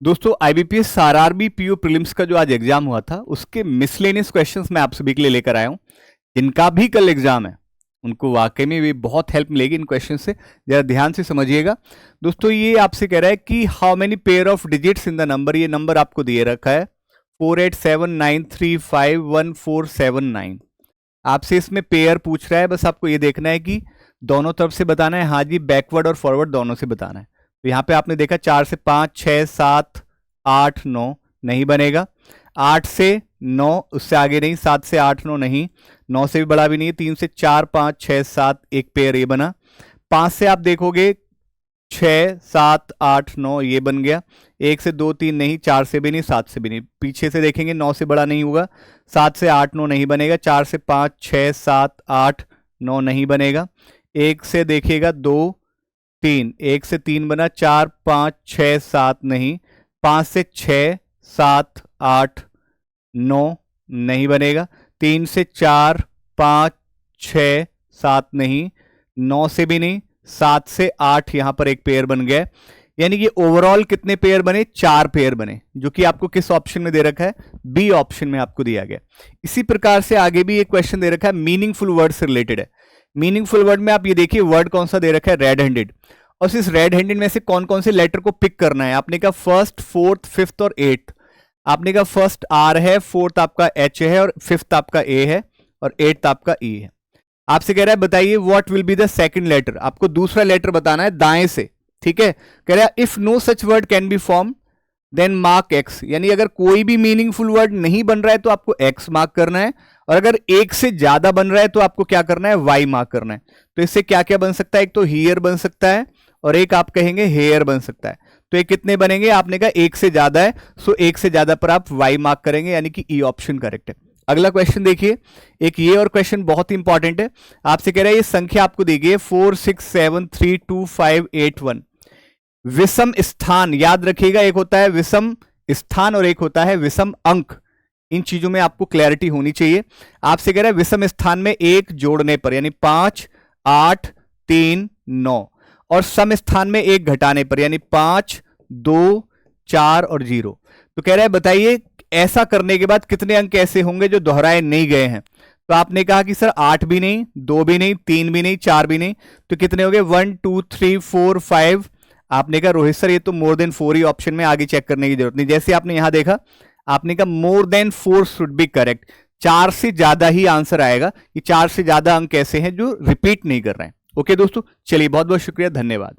दोस्तों IBPS RRB PO prelims का जो आज एग्जाम हुआ था उसके मिसलेनियस क्वेश्चंस मैं आप सभी के लिए लेकर आया हूं। जिनका भी कल एग्जाम है उनको वाकई में भी बहुत हेल्प मिलेगी इन क्वेश्चन से। जरा ध्यान से समझिएगा दोस्तों। ये आपसे कह रहा है कि how many pair of digits in the number, ये नंबर आपको दिए रखा है 4879351479। आपसे इसमें पेयर पूछ रहा है, बस आपको ये देखना है कि दोनों तरफ से बताना है। हाँ जी, बैकवर्ड और फॉरवर्ड दोनों से बताना है। तो यहाँ पे आपने देखा 4 से 5 6 7 8 9 नहीं बनेगा। 8 से 9 उससे आगे नहीं, 7 से 8 9 नहीं, 9 से भी बड़ा भी नहीं। 3 से 4 5 6 7 एक पेयर ये बना। 5 से आप देखोगे 6 7 8 9 ये बन गया। 1 से 2 3 नहीं, 4 से भी नहीं, 7 से भी नहीं। पीछे से देखेंगे 9 से बड़ा नहीं होगा, 7 से 8 9 नहीं बनेगा। 4 से 5 6 7 8 9 नहीं बनेगा। 1 से देखिएगा 2 3, 1 से 3 बना, 4 5 6 7 नहीं। 5 से 6 7 8 9 नहीं बनेगा। 3 से 4 5 6 7 नहीं, 9 से भी नहीं, 7 से 8 यहां पर एक पेयर बन गया। यानी कि ओवरऑल कितने पेयर बने? 4 पेयर बने, जो कि आपको किस ऑप्शन में दे रखा है? बी ऑप्शन में आपको दिया गया। इसी प्रकार से आगे भी एक क्वेश्चन दे रखा है, मीनिंगफुल वर्ड से रिलेटेड है। मीनिंगफुल वर्ड में आप ये देखिए वर्ड कौन सा दे रखा है? Red handed. और इस रेड हैंडेड में से कौन कौन से लेटर को पिक करना है? आपने कहा फर्स्ट, फोर्थ, फिफ्थ और एट्थ। आपने कहा फर्स्ट आर है, फोर्थ आपका एच है और फिफ्थ आपका ए है और एट्थ आपका ई है। आपसे कह रहा है बताइए what will be the second letter. आपको दूसरा लेटर बताना है दाएं से, ठीक है। कह रहा है if no such word can be form then mark X. यानी अगर कोई भी मीनिंगफुल वर्ड नहीं बन रहा है तो आपको एक्स मार्क करना है, और अगर एक से ज्यादा बन रहा है तो आपको क्या करना है? वाई मार्क करना है। तो इससे क्या क्या बन सकता है? एक तो हियर बन सकता है और एक आप कहेंगे हेयर बन सकता है। तो ये कितने बनेंगे? आपने कहा एक से ज्यादा है, सो एक से ज्यादा पर आप वाई मार्क करेंगे, यानी कि ई ऑप्शन करेक्ट है। अगला क्वेश्चन देखिए, एक ये और क्वेश्चन बहुत इंपॉर्टेंट है। आपसे कह रहा है ये संख्या आपको दी गई है 4 6 7 3 2 5 8 1। विषम स्थान याद रखिएगा, एक होता है विषम स्थान और एक होता है विषम अंक। इन चीजों में आपको क्लैरिटी होनी चाहिए। आपसे कह रहा है विषम स्थान में एक जोड़ने पर, यानी 5 8 3 9, और सम स्थान में एक घटाने पर, यानी 5 2 4 और 0। तो कह रहा है बताइए ऐसा करने के बाद कितने अंक ऐसे होंगे जो दोहराए नहीं गए हैं? तो आपने कहा कि सर 8 भी नहीं, 2 भी नहीं, 3 भी नहीं, 4 भी नहीं। तो कितने हो गए? 1 2 3 4 5। आपने कहा रोहित सर ये तो मोर देन 4 ही ऑप्शन में, आगे चेक करने की जरूरत नहीं। जैसे आपने यहां देखा, आपने कहा more than 4 should be correct. 4 से ज्यादा ही आंसर आएगा कि 4 से ज्यादा अंक ऐसे हैं जो रिपीट नहीं कर रहे हैं। ओके दोस्तों, चलिए बहुत बहुत शुक्रिया, धन्यवाद।